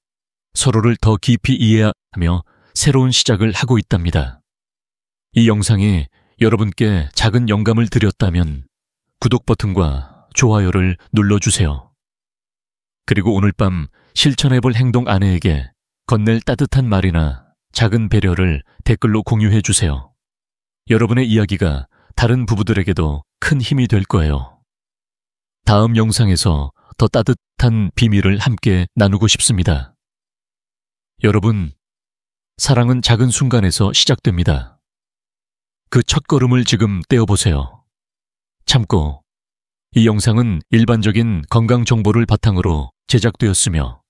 서로를 더 깊이 이해하며 새로운 시작을 하고 있답니다. 이 영상이 여러분께 작은 영감을 드렸다면 구독 버튼과 좋아요를 눌러주세요. 그리고 오늘 밤 실천해볼 행동 아내에게 건넬 따뜻한 말이나 작은 배려를 댓글로 공유해주세요. 여러분의 이야기가 다른 부부들에게도 큰 힘이 될 거예요. 다음 영상에서 더 따뜻한 비밀을 함께 나누고 싶습니다. 여러분, 사랑은 작은 순간에서 시작됩니다. 그 첫걸음을 지금 떼어보세요. 참고, 이 영상은 일반적인 건강 정보를 바탕으로 제작되었으며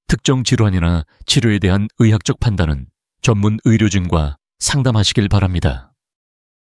특정 질환이나 치료에 대한 의학적 판단은 전문 의료진과 상담하시길 바랍니다.